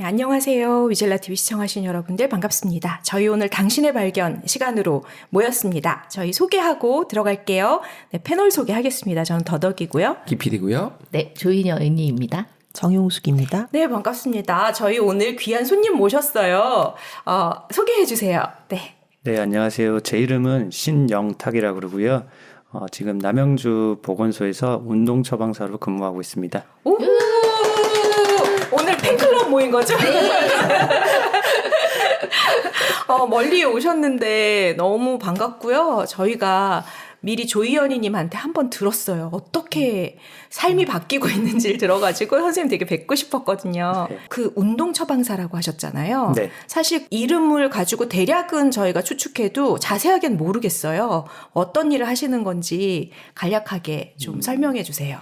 네, 안녕하세요. 위젤라TV 시청하신 여러분들 반갑습니다. 저희 오늘 당신의 발견 시간으로 모였습니다. 저희 소개하고 들어갈게요. 네, 패널 소개하겠습니다. 저는 더덕이고요. 기필이고요. 네, 조인여 은희입니다. 정용숙입니다. 네, 반갑습니다. 저희 오늘 귀한 손님 모셨어요. 소개해 주세요. 네. 네, 안녕하세요. 제 이름은 신영탁이라고 그러고요. 지금 남양주 보건소에서 운동 처방사로 근무하고 있습니다. 오! 오늘 팬클럽 모인 거죠? 멀리 오셨는데 너무 반갑고요. 저희가 미리 조희연이님한테 한번 들었어요. 어떻게 삶이 바뀌고 있는지를 들어가지고 선생님 되게 뵙고 싶었거든요. 네. 그 운동 처방사라고 하셨잖아요. 네. 사실 이름을 가지고 대략은 저희가 추측해도 자세하게는 모르겠어요. 어떤 일을 하시는 건지 간략하게 좀 설명해 주세요.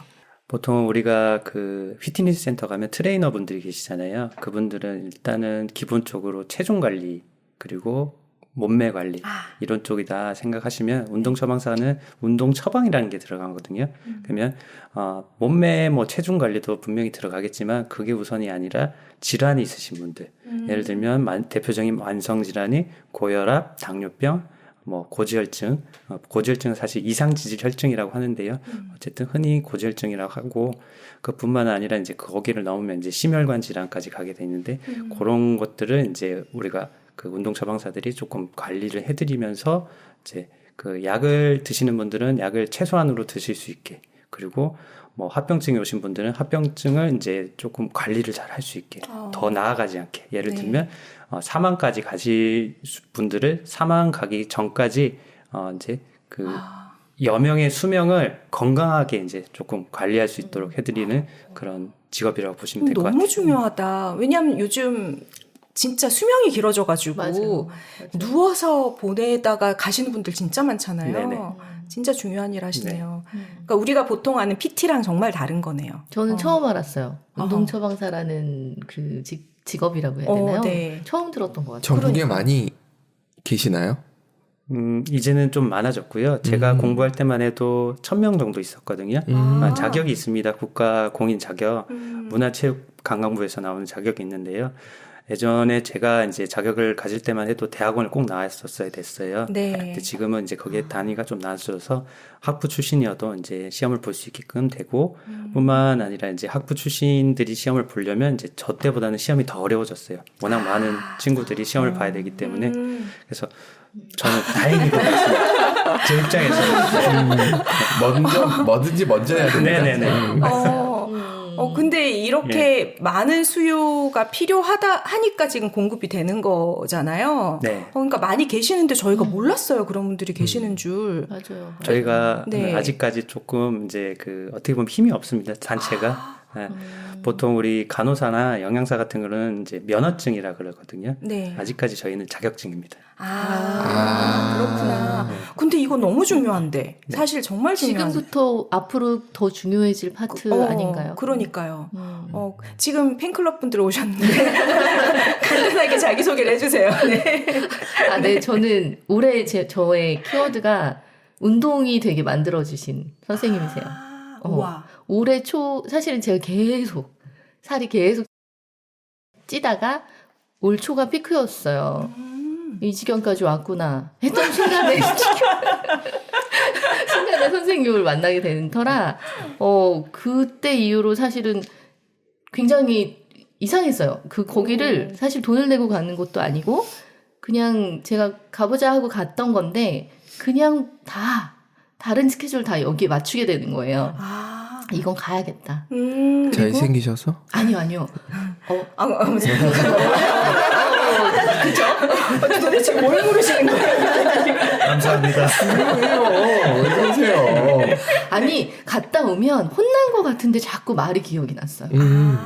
보통 우리가 그 피트니스 센터 가면 트레이너 분들이 계시잖아요. 그분들은 일단은 기본적으로 체중 관리 그리고 몸매 관리 이런 쪽이다 생각하시면 운동 처방사는 운동 처방이라는 게 들어가거든요. 그러면 몸매 뭐 체중 관리도 분명히 들어가겠지만 그게 우선이 아니라 질환이 있으신 분들 예를 들면 대표적인 만성 질환이 고혈압, 당뇨병, 뭐 고지혈증, 고지혈증은 사실 이상지질 혈증이라고 하는데요. 어쨌든 흔히 고지혈증이라고 하고 그뿐만 아니라 이제 거기를 넘으면 이제 심혈관 질환까지 가게 되는데 그런 것들을 이제 우리가 그 운동 처방사들이 조금 관리를 해드리면서 이제 그 약을 드시는 분들은 약을 최소한으로 드실 수 있게 그리고 뭐 합병증이 오신 분들은 합병증을 이제 조금 관리를 잘 할 수 있게 더 나아가지 않게 예를 들면 사망까지 가실 분들을 사망 가기 전까지 이제 그 여명의 수명을 건강하게 이제 조금 관리할 수 있도록 해드리는 그런 직업이라고 보시면 될 것 같아요. 너무 중요하다. 왜냐하면 요즘 진짜 수명이 길어져가지고 맞아요. 누워서 보내다가 가시는 분들 진짜 많잖아요. 네네. 진짜 중요한 일 하시네요. 그러니까 우리가 보통 아는 PT랑 정말 다른 거네요. 저는 처음 알았어요. 운동 처방사라는 그 직업이라고 해야 되나요? 네. 처음 들었던 것 같아요. 전국에 많이 계시나요? 이제는 좀 많아졌고요. 제가 공부할 때만 해도 1,000명 정도 있었거든요. 자격이 있습니다. 국가 공인 자격, 문화체육관광부에서 나오는 자격이 있는데요. 예전에 제가 이제 자격을 가질 때만 해도 대학원을 꼭 나왔었어야 됐어요. 네. 근데 지금은 이제 거기에 단위가 좀 낮아져서 학부 출신이어도 이제 시험을 볼 수 있게끔 되고, 뿐만 아니라 이제 학부 출신들이 시험을 보려면 이제 저 때보다는 시험이 더 어려워졌어요. 워낙 많은 친구들이 시험을 봐야 되기 때문에. 그래서 저는 다행히도 그렇습니다. 제 입장에서. 뭐든지 먼저 해야 됩니다. 네네네. 근데 이렇게 많은 수요가 하니까 지금 공급이 되는 거잖아요. 네. 그러니까 많이 계시는데 저희가 몰랐어요. 그런 분들이 계시는 줄. 맞아요. 저희가 네. 아직까지 조금 이제 그 어떻게 보면 힘이 없습니다. 단체가. 네. 보통 우리 간호사나 영양사 같은 거는 이제 면허증이라 그러거든요. 네. 아직까지 저희는 자격증입니다. 그렇구나. 근데 이거 너무 중요한데. 사실 정말 중요한. 지금부터 앞으로 더 중요해질 파트 아닌가요? 그러니까요. 지금 팬클럽 분들 오셨는데 간단하게 자기소개를 해주세요. 네. 네. 저는 올해 저의 키워드가 운동이 되게 만들어주신 선생님이세요. 우와. 올해 사실은 제가 살이 계속 찌다가 올 초가 피크였어요. 이 지경까지 왔구나 했던 순간에 선생님을 만나게 되는 터라 그때 이후로 사실은 굉장히 이상했어요. 거기를 사실 돈을 내고 가는 것도 아니고 그냥 제가 가보자 하고 갔던 건데 그냥 다른 스케줄 다 여기에 맞추게 되는 거예요. 이건 가야겠다. 잘생기셔서? 아니요. 그죠? 도대체 뭘 모르시는 거예요? 감사합니다. 왜 그러세요? 아니 갔다 오면 혼난 것 같은데 자꾸 말이 기억이 났어요.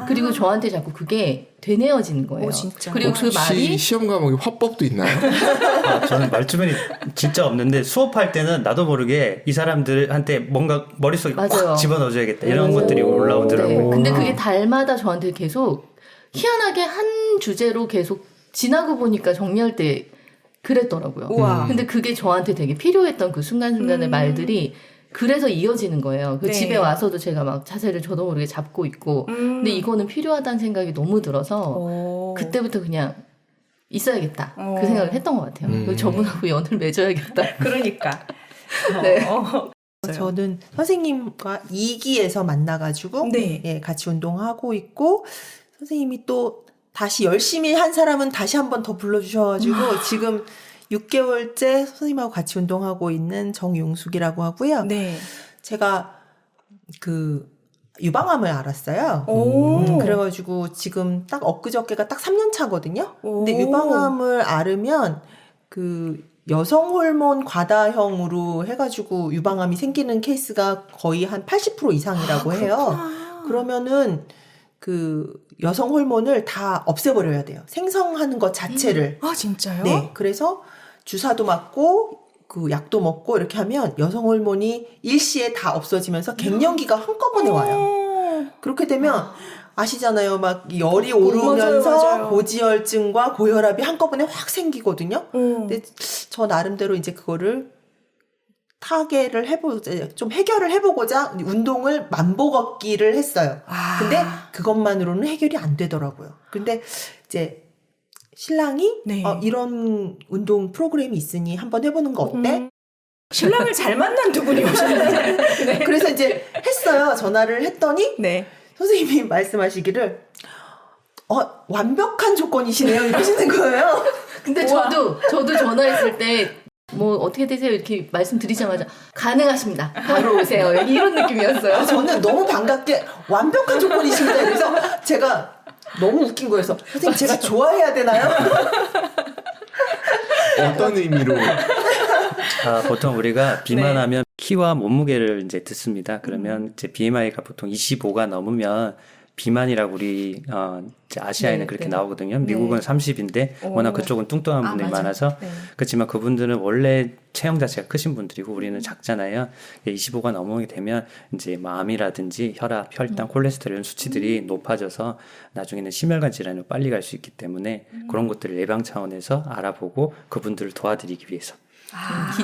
그리고 저한테 자꾸 그게 되뇌어지는 거예요. 진짜. 그리고 그 말이 시험 과목에 화법도 있나요? 저는 말주변이 진짜 없는데 수업할 때는 나도 모르게 이 사람들한테 뭔가 머릿속에 맞아요. 꽉 집어넣어줘야겠다 이런 것들이 올라오더라고요. 네. 근데 그게 달마다 저한테 계속 희한하게 한 주제로 계속 지나고 보니까 정리할 때 그랬더라고요. 우와. 근데 그게 저한테 되게 필요했던 그 순간순간의 말들이 그래서 이어지는 거예요. 그 네. 집에 와서도 제가 막 자세를 저도 모르게 잡고 있고 근데 이거는 필요하다는 생각이 너무 들어서 오. 그때부터 그냥 있어야겠다 어. 그 생각을 했던 것 같아요. 그리고 저분하고 연을 맺어야겠다. 그러니까. 네. 저는 선생님과 2기에서 만나가지고 네. 예, 같이 운동하고 있고 선생님이 또 다시 열심히 한 사람은 다시 한 번 더 불러주셔가지고 지금 6개월째 선생님하고 같이 운동하고 있는 정용숙이라고 하고요. 네. 제가 그 유방암을 앓았어요. 오. 그래가지고 지금 딱 엊그저께가 딱 3년 차거든요. 오. 근데 유방암을 앓으면 그 여성 호르몬 과다형으로 해가지고 유방암이 생기는 케이스가 거의 한 80% 이상이라고 해요. 그러면은 그 여성 호르몬을 다 없애버려야 돼요. 생성하는 것 자체를. 아, 진짜요? 네. 그래서 주사도 맞고 그 약도 먹고 이렇게 하면 여성 호르몬이 일시에 다 없어지면서 갱년기가 한꺼번에 와요. 그렇게 되면 아시잖아요. 막 열이 오르면서 맞아요. 고지혈증과 고혈압이 한꺼번에 확 생기거든요. 근데 저 나름대로 이제 그거를 타개를 좀 해결을 해보고자 운동을 만보 걷기를 했어요. 아. 근데 그것만으로는 해결이 안 되더라고요. 근데 이제 신랑이 네. 이런 운동 프로그램이 있으니 한번 해보는 거 어때? 신랑을 잘 만난 두 분이 오셨는데. 네. 그래서 이제 했어요. 전화를 했더니 네. 선생님이 말씀하시기를 완벽한 조건이시네요. 이러시는 거예요. 근데 저도 전화했을 때 뭐 어떻게 되세요? 이렇게 말씀드리자마자 가능하십니다. 바로 오세요. 이런 느낌이었어요. 저는 너무 반갑게 완벽한 조건이십니다. 그래서 제가 너무 웃긴 거여서 선생님 제가 좋아해야 되나요? 어떤 의미로? 보통 우리가 비만하면 키와 몸무게를 이제 듣습니다. 그러면 이제 BMI가 보통 25가 넘으면 비만이라고 우리 이제 아시아에는 네, 그렇게 네. 나오거든요. 미국은 30인데 워낙 그쪽은 뚱뚱한 분들이 맞아요. 많아서 네. 그렇지만 그분들은 원래 체형 자체가 크신 분들이고 우리는 작잖아요. 25가 넘게 되면 이제 뭐 암이라든지 혈압, 혈당, 콜레스테롤 이런 수치들이 높아져서 나중에는 심혈관 질환으로 빨리 갈 수 있기 때문에 그런 것들을 예방 차원에서 알아보고 그분들을 도와드리기 위해서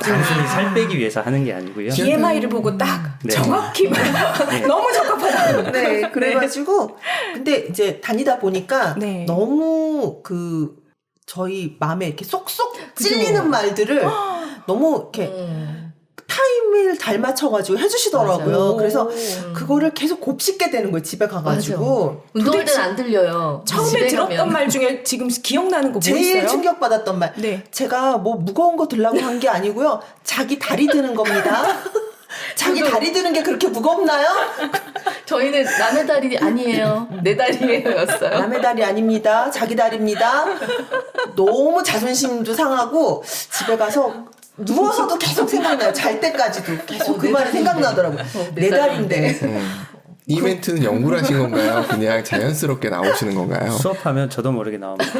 단순히 살 빼기 위해서 하는 게 아니고요. BMI를 보고 딱 네. 정확히 너무 적합하다. 네, 그래가지고 근데 이제 다니다 보니까 네. 너무 저희 마음에 이렇게 쏙쏙 찔리는 말들을 너무 이렇게 타임을 잘 맞춰가지고 해주시더라고요. 맞아요. 그래서 그거를 계속 곱씹게 되는 거예요. 집에 가가지고. 운동할 때는 안 들려요. 처음에 집에 들었던 가면. 말 중에 지금 기억나는 거 뭐 제일 있어요? 충격받았던 말. 네. 제가 뭐 무거운 거 들라고 한 게 아니고요. 자기 다리 드는 겁니다. 자기 다리 드는 게 그렇게 무겁나요? 저희는 남의 다리 아니에요. 내 다리예요였어요. 남의 다리 아닙니다. 자기 다리입니다. 너무 자존심도 상하고 집에 가서 누워서도 계속 생각나요. 잘 때까지도 계속 그 말이 생각나더라고요. 내 다리인데. 이 멘트는 연구를 하신 건가요? 그냥 자연스럽게 나오시는 건가요? 수업하면 저도 모르게 나옵니다.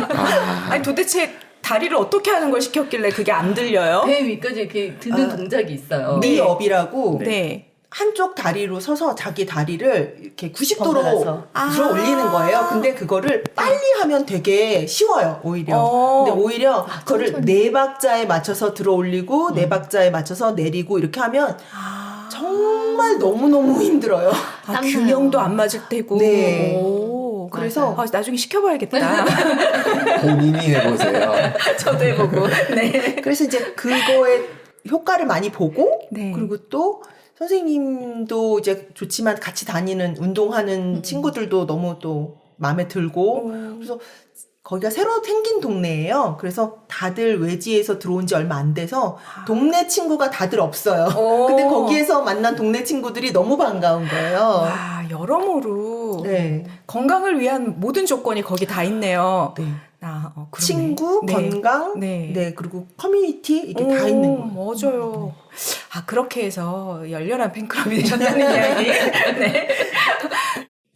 아니 도대체 다리를 어떻게 하는 걸 시켰길래 그게 안 들려요? 배 위까지 이렇게 드는 동작이 있어요. 니업이라고 네. 한쪽 다리로 서서 자기 다리를 이렇게 90도로 번갈아서. 들어 올리는 거예요. 근데 그거를 빨리 하면 되게 쉬워요, 오히려. 근데 오히려 그거를 네 박자에 맞춰서 들어 올리고 네 박자에 맞춰서 내리고 이렇게 하면 정말 너무너무 힘들어요. 아, 균형도 안 맞을 테고. 네. 오, 그래서 나중에 시켜봐야겠다. 본인이 해보세요. 저도 해보고. 네. 그래서 이제 그거에 효과를 많이 보고 네. 그리고 또 선생님도 이제 좋지만 같이 다니는 운동하는 친구들도 너무 또 마음에 들고 그래서 거기가 새로 생긴 동네예요. 그래서 다들 외지에서 들어온 지 얼마 안 돼서 동네 친구가 다들 없어요. 근데 거기에서 만난 동네 친구들이 너무 반가운 거예요. 와, 여러모로 네. 건강을 위한 모든 조건이 거기 다 있네요. 네. 그러네. 친구, 네. 건강, 네. 네. 그리고 커뮤니티 이게 다 있는 거예요. 맞아요. 아, 그렇게 해서 열렬한 팬클럽이 되셨다는 이야기. 네.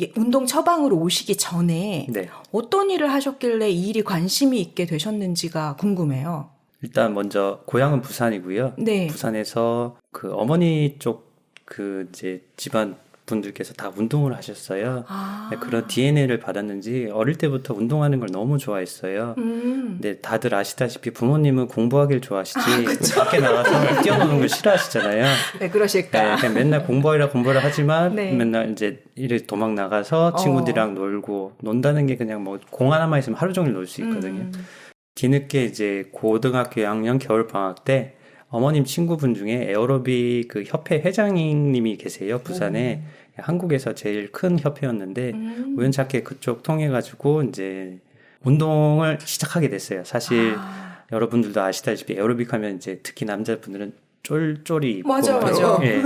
예, 운동 처방으로 오시기 전에 네. 어떤 일을 하셨길래 이 일이 관심이 있게 되셨는지가 궁금해요. 일단 먼저 고향은 부산이고요. 네. 부산에서 그 어머니 쪽 그 이제 집안 분들께서 다 운동을 하셨어요. 그런 DNA를 받았는지 어릴 때부터 운동하는 걸 너무 좋아했어요. 근데 다들 아시다시피 부모님은 공부하길 좋아하시지 밖에 나가서 뛰어노는 걸 싫어하시잖아요. 왜 그러실까? 네, 그냥 맨날 공부를 하지만 네. 맨날 이제 이래 도망 나가서 친구들이랑 놀고 논다는 게 그냥 뭐 공 하나만 있으면 하루 종일 놀 수 있거든요. 뒤늦게 이제 고등학교 2학년 겨울 방학 때 어머님 친구분 중에 에어로빅 그 협회 회장님이 계세요. 부산에. 한국에서 제일 큰 협회였는데 우연찮게 그쪽 통해 가지고 이제 운동을 시작하게 됐어요. 사실 여러분들도 아시다시피 에어로빅 하면 이제 특히 남자분들은 쫄쫄이 입고 맞아. 예.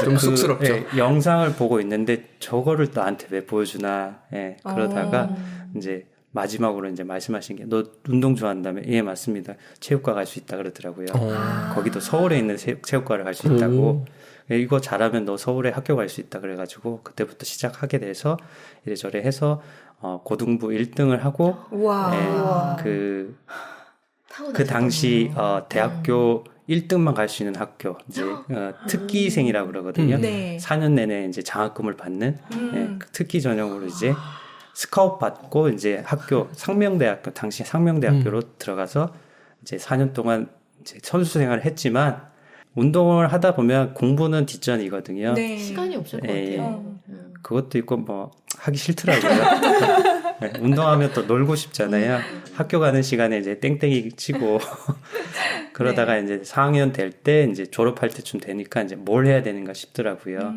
좀 쑥스럽죠. 예, 영상을 보고 있는데 저거를 나한테 왜 보여주나. 예, 그러다가 이제 마지막으로 이제 말씀하신 게 너 운동 좋아한다며? 예, 맞습니다. 체육과 갈 수 있다 그러더라고요. 거기도 서울에 있는 체육과를 갈 수 있다고. 이거 잘하면 너 서울에 학교 갈 수 있다 그래가지고 그때부터 시작하게 돼서 이래저래 해서 고등부 1등을 하고 와. 그 당시 대학교 1등만 갈 수 있는 학교 이제 특기생이라고 그러거든요. 네. 4년 내내 이제 장학금을 받는 그 특기 전형으로 이제 스카웃 받고 이제 학교 상명대학교 당시 상명대학교로 들어가서 이제 4년 동안 이제 선수 생활을 했지만 운동을 하다 보면 공부는 뒷전이거든요. 네. 시간이 없을 것 예, 같아요. 그것도 있고 뭐 하기 싫더라고요. 네, 운동하면 또 놀고 싶잖아요. 학교 가는 시간에 이제 땡땡이 치고 그러다가 이제 4학년 될 때 이제 졸업할 때쯤 되니까 이제 뭘 해야 되는가 싶더라고요.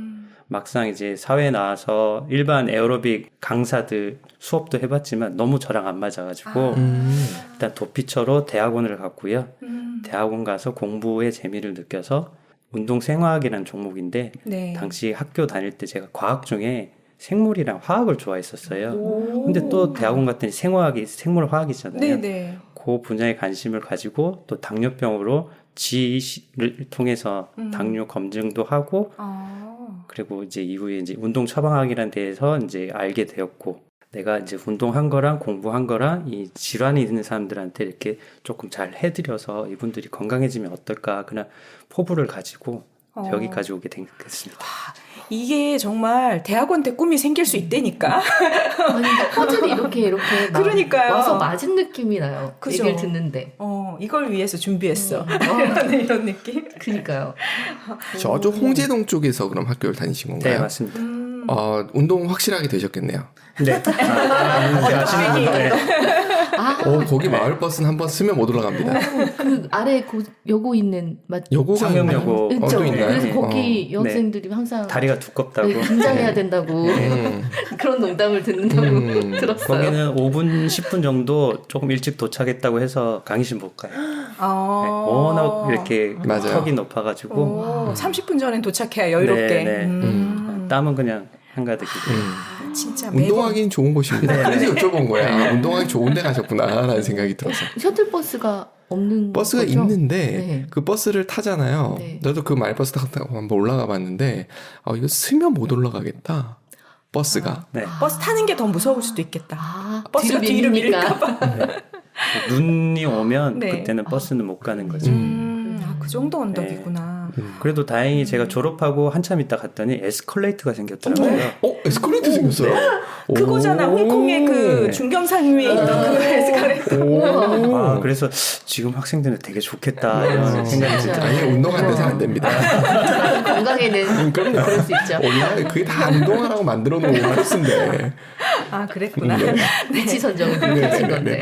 막상 이제 사회에 나와서 일반 에어로빅 강사들 수업도 해봤지만 너무 저랑 안 맞아가지고 일단 도피처로 대학원을 갔고요. 대학원 가서 공부의 재미를 느껴서 운동생화학이라는 종목인데 네. 당시 학교 다닐 때 제가 과학 중에 생물이랑 화학을 좋아했었어요. 근데 또 대학원 갔더니 생물화학이잖아요. 네네. 그 분야에 관심을 가지고 또 당뇨병으로 지를 통해서 당뇨 검증도 하고 그리고 이제 이후에 이제 운동 처방학이라는 데에서 이제 알게 되었고 내가 이제 운동한 거랑 공부한 거랑 이 질환이 있는 사람들한테 이렇게 조금 잘 해드려서 이분들이 건강해지면 어떨까 그냥 포부를 가지고 여기까지 오게 됐습니다. 이게 정말 대학원 때 꿈이 생길 수 있다니까. 아니, 퍼즐이 이렇게 막 그러니까요. 와서 맞은 느낌이 나요. 그죠. 얘기를 듣는데. 이걸 위해서 준비했어. 이런 느낌? 그러니까요. 저쪽 홍제동 쪽에서 그럼 학교를 다니신 건가요? 네, 맞습니다. 운동 확실하게 되셨겠네요. 네. 아시는 거기 마을버스는 한번 쓰면 못 올라갑니다. 그 아래 여고 있는 여고가 상명여고 있죠. 또 있나요? 그래서 거기 네. 여학생들이 항상 다리가 두껍다고. 네, 긴장해야 된다고 그런 농담을 듣는다고 들었어요. 거기는 5분, 10분 정도 조금 일찍 도착했다고 해서 강의실 못 가요. 네, 워낙 이렇게 맞아요. 턱이 높아가지고 30분 전엔 도착해야 여유롭게. 네, 네. 땀은 그냥 한가득이고. 진짜 운동하기는 좋은 곳입니다. 그래서 여쭤본 거야. 운동하기 좋은 데 가셨구나라는 생각이 들어서. 셔틀버스가 없는 버스가 거죠? 있는데 네. 그 버스를 타잖아요. 네. 나도 그 마을버스 타고 한번 올라가 봤는데 이거 쓰면 못 올라가겠다. 버스가. 네. 버스 타는 게 더 무서울 수도 있겠다. 버스가 뒤로 뒤로 밀리니까. 밀릴까봐. 눈이 오면 네. 그때는 버스는 못 가는 거죠. 그 정도 언덕이구나. 그래도 다행히 제가 졸업하고 한참 있다 갔더니 에스컬레이터가 생겼더라고요. 에스컬레이터 생겼어요? 그거잖아. 홍콩의 그 중경산 위에 있던 그 에스컬레이터. 그래서 지금 학생들은 되게 좋겠다 이런 생각이 진짜. 들더라고요. 아니, 운동 안 돼서 안 됩니다. 건강에는 그럴 수 있죠. 그게 다 운동하라고 만들어 놓은 코스인데. 그랬구나. 위치 선정을 하신 건데.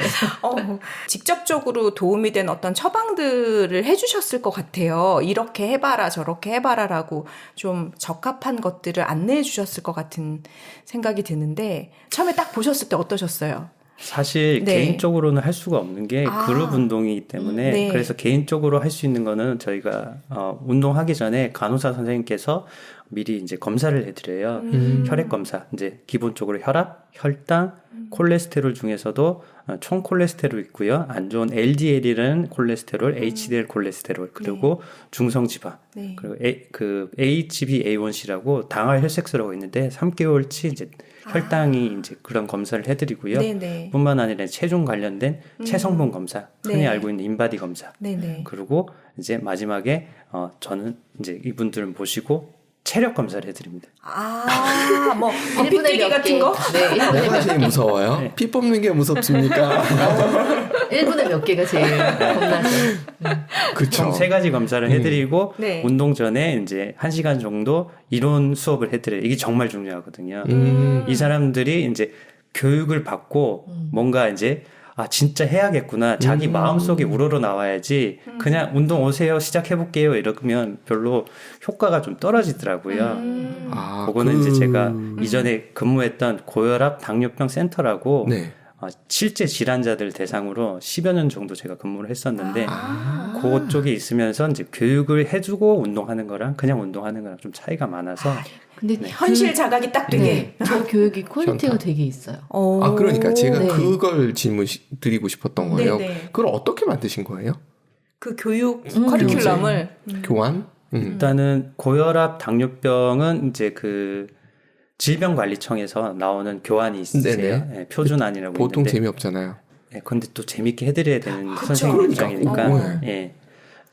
직접적으로 도움이 된 어떤 처방들을 해주셨을 것 같아요. 이렇게 해봐라, 저렇게 해봐라라고 좀 적합한 것들을 안내해 주셨을 것 같은 생각이 드는데 처음에 딱 보셨을 때 어떠셨어요? 사실 네. 개인적으로는 할 수가 없는 게 그룹 운동이기 때문에 네. 그래서 개인적으로 할 수 있는 거는 저희가 운동하기 전에 간호사 선생님께서 미리 이제 검사를 해드려요. 혈액 검사. 이제 기본적으로 혈압, 혈당, 콜레스테롤 중에서도 총 콜레스테롤 있고요. 안 좋은 LDL이라는 콜레스테롤, HDL 콜레스테롤, 그리고 중성지방, 네. 그리고 그 HbA1c라고 당할 혈색소라고 있는데 3개월치 이제 혈당이 이제 그런 검사를 해드리고요. 네네. 뿐만 아니라 체중 관련된 체성분 검사, 흔히 네. 알고 있는 인바디 검사. 네네. 그리고 이제 마지막에 저는 이제 이분들을 모시고 체력 검사를 해드립니다. 뭐 피 1분에 뛰기 몇 같은 개. 거? 네, 1분에 뭐가 몇 제일 무서워요? 네. 피 뽑는 게 무섭습니까? 1분에 몇 개가 제일 겁나죠. 그쵸. 총 3가지 검사를 해드리고 네. 운동 전에 이제 1시간 정도 이론 수업을 해드려요. 이게 정말 중요하거든요. 이 사람들이 이제 교육을 받고 뭔가 이제 진짜 해야겠구나. 자기 마음속에 우러러 나와야지 그냥 운동 오세요. 시작해볼게요. 이러면 별로 효과가 좀 떨어지더라고요. 그거는 이제 제가 이전에 근무했던 고혈압 당뇨병 센터라고 네. 실제 질환자들 대상으로 10여 년 정도 제가 근무를 했었는데 그쪽에 있으면서 이제 교육을 해주고 운동하는 거랑 그냥 운동하는 거랑 좀 차이가 많아서 근데 현실 자각이 딱 되게. 저 교육이 퀄리티가 현타. 되게 있어요. 그러니까 제가 네. 그걸 질문 드리고 싶었던 거예요. 네, 네. 그걸 어떻게 만드신 거예요? 그 교육 커리큘럼을 교환? 일단은 고혈압 당뇨병은 이제 그 질병관리청에서 나오는 교환이 있으세요. 네네. 네, 표준안이라고 보통 있는데 재미없잖아요. 근데 또 재밌게 해드려야 되는 그쵸. 선생님 그러니까. 입장이니까 예.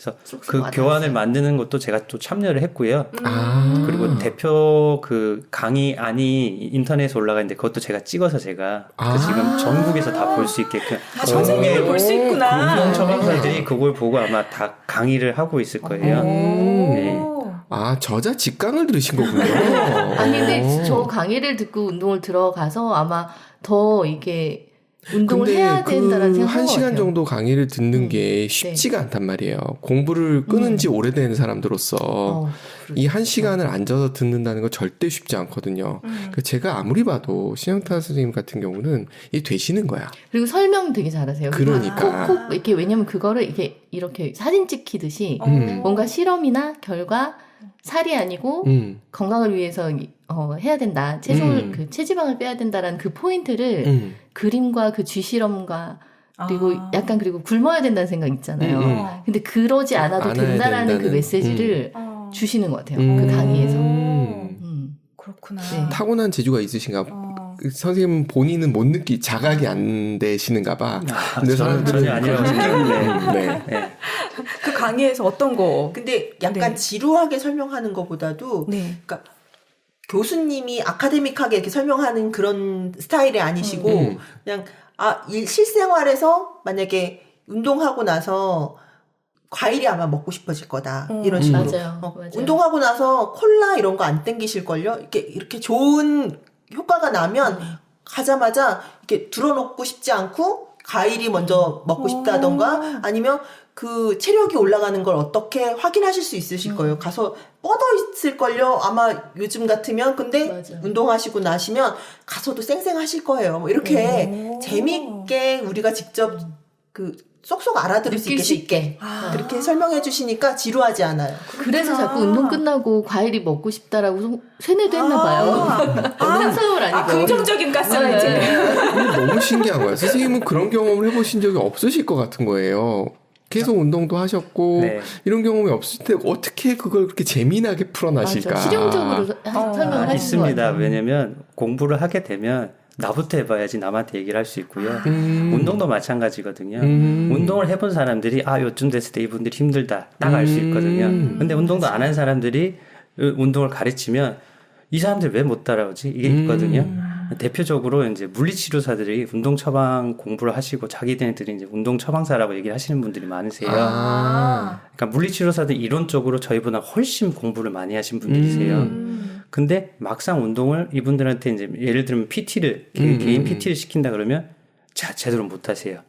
그래서 그 와닿았어요. 교환을 만드는 것도 제가 또 참여를 했고요. 아. 그리고 대표 그 강의안이 인터넷에 올라가 있는데 그것도 제가 찍어서 제가 아. 지금 전국에서 다 볼 수 있게끔 선생님을 볼 수 있구나. 운동 처방사들이 그걸 보고 아마 다 강의를 하고 있을 거예요. 네. 저자 직강을 들으신 거군요. 아니 근데 저 강의를 듣고 운동을 들어가서 아마 더 이게 운동을 해야 된다는 생각을 한 시간 같아요. 정도 강의를 듣는 게 쉽지가 않단 말이에요. 공부를 끊은 지 오래된 사람들로서 이 한 시간을 앉아서 듣는다는 건 절대 쉽지 않거든요. 그러니까 제가 아무리 봐도 신영타 선생님 같은 경우는 이게 되시는 거야. 그리고 설명 되게 잘하세요. 그러니까. 콕콕 이렇게 왜냐면 그거를 이렇게 사진 찍히듯이 뭔가 실험이나 결과 살이 아니고 건강을 위해서 해야 된다. 그 체지방을 빼야 된다라는 그 포인트를 그림과 그 쥐실험과 그리고 약간 그리고 굶어야 된다는 생각 있잖아요. 근데 그러지 않아도 않아야 된다라는 그 된다는. 메시지를 주시는 것 같아요. 그 강의에서. 그렇구나. 네. 타고난 재주가 있으신가 선생님 본인은 못 자각이 안 되시는가 봐. 근데 저는 사람들은 전혀 아니라고 생각하는데 네. 네. 그 강의에서 어떤 거? 근데 약간 네. 지루하게 설명하는 것보다도 네. 그러니까 교수님이 아카데믹하게 이렇게 설명하는 그런 스타일이 아니시고 그냥 실생활에서 만약에 운동하고 나서 과일이 아마 먹고 싶어질 거다 이런 식으로 맞아요. 운동하고 나서 콜라 이런 거 안 땡기실걸요? 이렇게 좋은 효과가 나면 가자마자 이렇게 들어놓고 싶지 않고 과일이 먼저 먹고 싶다던가 아니면 그 체력이 올라가는 걸 어떻게 확인하실 수 있으실 거예요. 가서 뻗어 있을걸요. 아마 요즘 같으면 근데 맞아. 운동하시고 나시면 가서도 쌩쌩하실 거예요. 뭐 이렇게 재미있게 우리가 직접 그 쏙쏙 알아들을 수 있게 쉽게 그렇게 설명해 주시니까 지루하지 않아요. 그래서 자꾸 운동 끝나고 과일이 먹고 싶다라고 세뇌도 했나 봐요. 한서울 아니고. 긍정적인 가스라이팅. 너무 신기한 거예요. 선생님은 그런 경험을 해보신 적이 없으실 것 같은 거예요. 계속 운동도 하셨고 네. 이런 경험이 없을 때 어떻게 그걸 그렇게 재미나게 풀어나실까? 맞아. 실용적으로 설명을 하시는 있습니다. 것 같아요. 왜냐면 공부를 하게 되면 나부터 해봐야지 남한테 얘기를 할 수 있고요. 운동도 마찬가지거든요. 운동을 해본 사람들이 요쯤 됐을 때 이분들이 힘들다 딱 알 수 있거든요. 근데 운동도 안 한 사람들이 운동을 가르치면 이 사람들 왜 못 따라오지? 이게 있거든요. 대표적으로 이제 물리치료사들이 운동 처방 공부를 하시고 자기들이 이제 운동 처방사라고 얘기를 하시는 분들이 많으세요. 그러니까 물리치료사들 이론적으로 저희보다 훨씬 공부를 많이 하신 분들이세요. 근데 막상 운동을 이분들한테 이제 예를 들면 PT를 개인 PT를 시킨다 그러면 제대로 못 하세요.